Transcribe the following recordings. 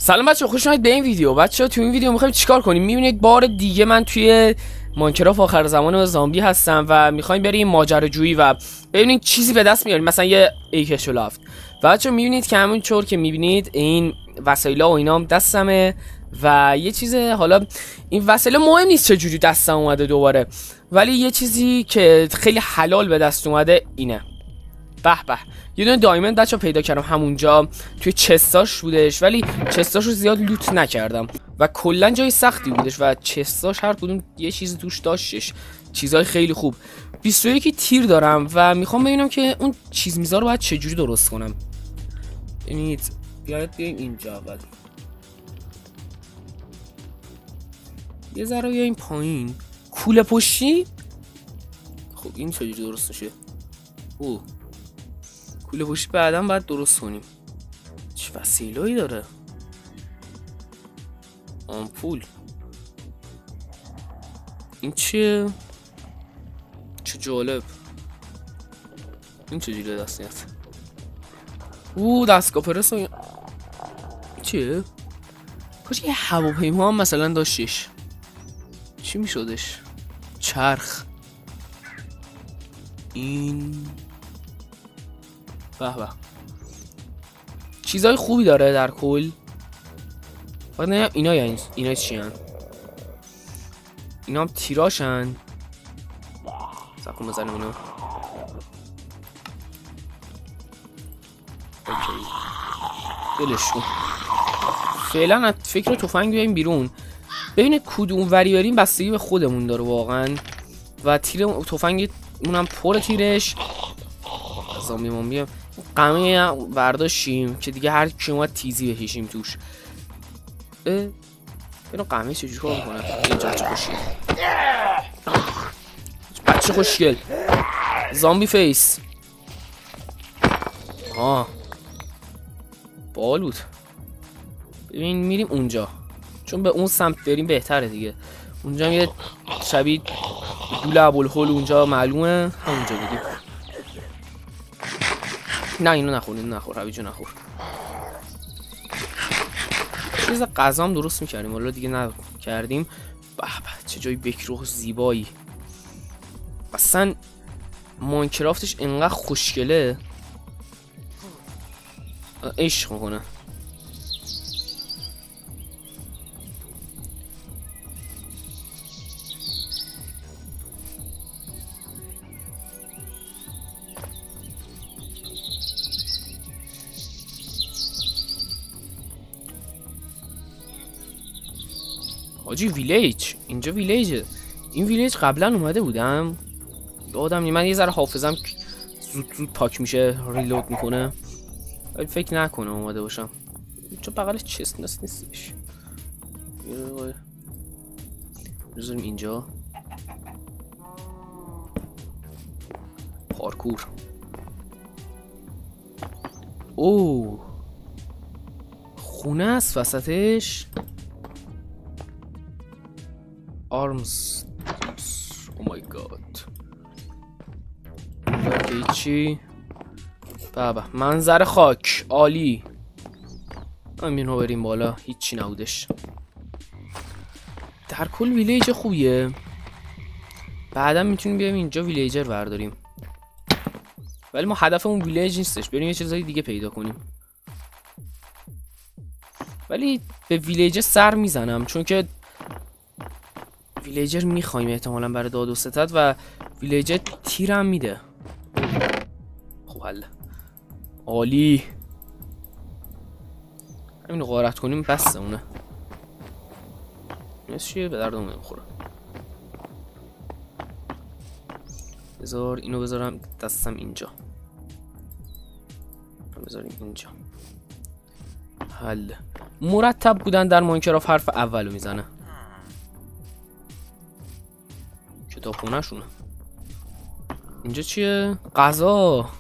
سلام بچه، خوش اومدید به این ویدیو. بچه تو این ویدیو میخوایم چیکار کنیم؟ میبینید بار دیگه من توی ماینکرافت آخر زمان و زامبی هستم و میخوایم بریم ماجراجویی و ببینید چیزی به دست میاریم، مثلا یه AK47. و بچه میبینید که همونطور که میبینید این وسایلا و اینا دستمه و یه چیز، حالا این وسایل مهم نیست چه جوری دستم اومده دوباره، ولی یه چیزی که خیلی حلال به دست اومده اینه. به به، یه دونه دایموند بچا پیدا کردم همونجا توی چستاش بودش، ولی چستاش رو زیاد لوت نکردم و کلا جای سختی بودش و چستاش هر کدوم یه چیزی توش داشتش، چیزای خیلی خوب. 21 تیر دارم و میخوام ببینم که اون چیز میزا رو باید چجوری درست کنم. ببینید بیایم اینجا اول یه ذره بیایم پایین. کوله پشتی، خب این چجوری درست میشه؟ اوه، کوله پشتی بعدا باید درست کنیم. چه وسیله‌ای داره؟ آمپول. این چیه؟ چه جالب. این چجوری دست میاد؟ اوه، دستگاه پرس. چیه؟ کاش یه هواپیما هم مثلا داشتش. چی میشدش؟ چرخ. این به به، چیزای خوبی داره در کل. باید نگم اینا چی هن؟ اینا هم تیراشن. سکون بزنیم اینو. اوکی، دلش کن. فعلا فکر تفنگ بیاییم بیرون. ببینید کدوم وری بریم بستگی به خودمون داره واقعا. و تیر تفنگ اونم پر تیرش. زامبی مامبی قمه برداشتیم که دیگه هر کی اومد تیزی بکشیم توش. اینو قمه چجوری کار میکنه؟ اینجا بچه خوشگل، بچه خوشگل، زامبی فیس. بال بود. ببین میریم اونجا، چون به اون سمت بریم بهتره دیگه. اونجا یه شبیه دوله ابوالهول اونجا معلومه، همونجا بودیم. نه اینو نخور، اینو نخور، حبیجو نخور. چیز غذام درست میکردیم، حالا دیگه نکردیم. به به، چه جای بکروه زیبایی. اصلا ماینکرافتش انقدر خوشگله، عشق میکنه. حاجی ویلیج، اینجا ویلیجه. این ویلیج قبلا اومده بودم یادم نی. من یه ذره حافظم زود پاک میشه، ریلود میکنه، ولی فکر نکنم اومده باشم چون بغلش چست نیستش. بذاریم اینجا پارکور. اوه، خونه است وسطش. آرمز. او مای گاد. چی؟ بابا منظر خاک عالی. همین رو بریم بالا، هیچی نبودش. در کل ویلیج خوبیه. بعدا میتونیم بیایم اینجا ویلیجر برداریم، ولی ما هدفمون ویلیج نیستش، بریم یه چیزای دیگه پیدا کنیم. ولی به ویلیج سر میزنم چون که ویلیجر میخوایم احتمالا برای داد و ستد و ویلیجر تیرم میده. خب حل عالی. همین رو غارت کنیم بسته اونه. چیه به دردم نمیخوره. بذار اینو بذارم دستم اینجا، بذاریم اینجا. حل. مرتب بودن در ماینکرافت حرف اولو میزنه. کتابخونه شونه. اینجا چیه؟ غذا.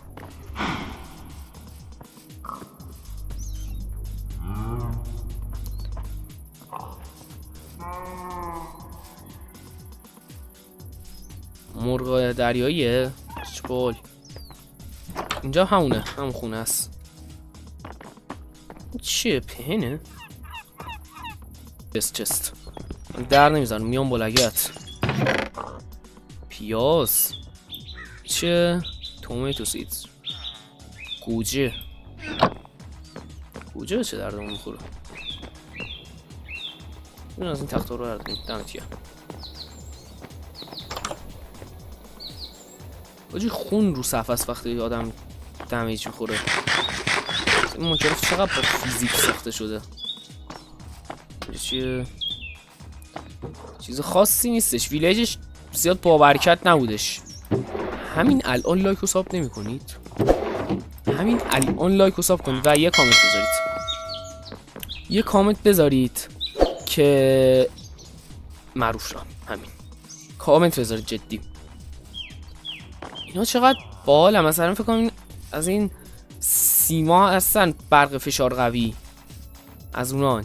مرغ دریاییه. چبال. اینجا همونه، همون خونه است. چیه؟ پهنه؟ چست در نمیزنم. میام بلگت پیاز چه تومیتو سیدز گوجه چه دردمون میخوره. این از این تختا رو برداریم. دمت گرم. آجی خون رو صفحه است وقتی آدم دمیج میخوره. این منکرف چقدر با فیزیک ساخته شده. چیز خاصی نیستش. ویلیجش زیاد باورکت نبودش. همین الان لایک و ساب نمی کنید؟ همین الان لایک و ساب کنید و یه کامنت بذارید. یه کامنت بذارید که معروف شم. همین کامنت بذارید جدی. اینا چقدر بالا. مثلا فکر کنم از این سیما هستن برق فشار قوی از اونان.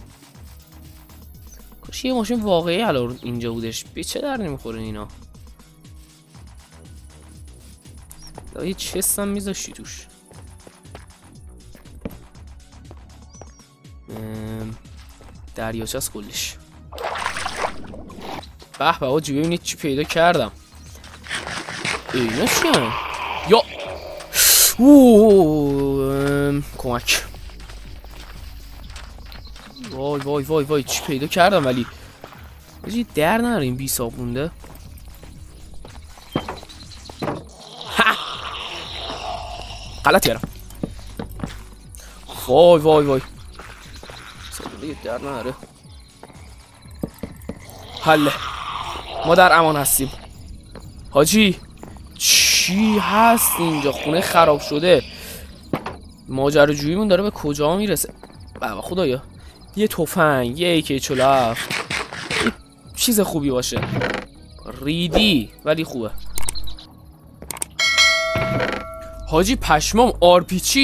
کاش یه ماشین واقعی الان اینجا بودش. به چه در نمیخورن اینا. یه چست هم میذاشتی توش. دریاچه از کلش. به به آجی ببینید چی پیدا کردم. اینا چی هم؟ یا کمک. وای چی پیدا کردم ولی بجی در نریم بی صابونده. غلط کردم. وای صابونده در نره. حله ما در امان هستیم. حاجی چی هست اینجا؟ خونه خراب شده. ماجراجوییمون داره به کجا میرسه؟ بابا خدایا یه تفنگ، یه AK-47 یه چیز خوبی باشه. ریدی ولی خوبه. حاجی پشمام RPG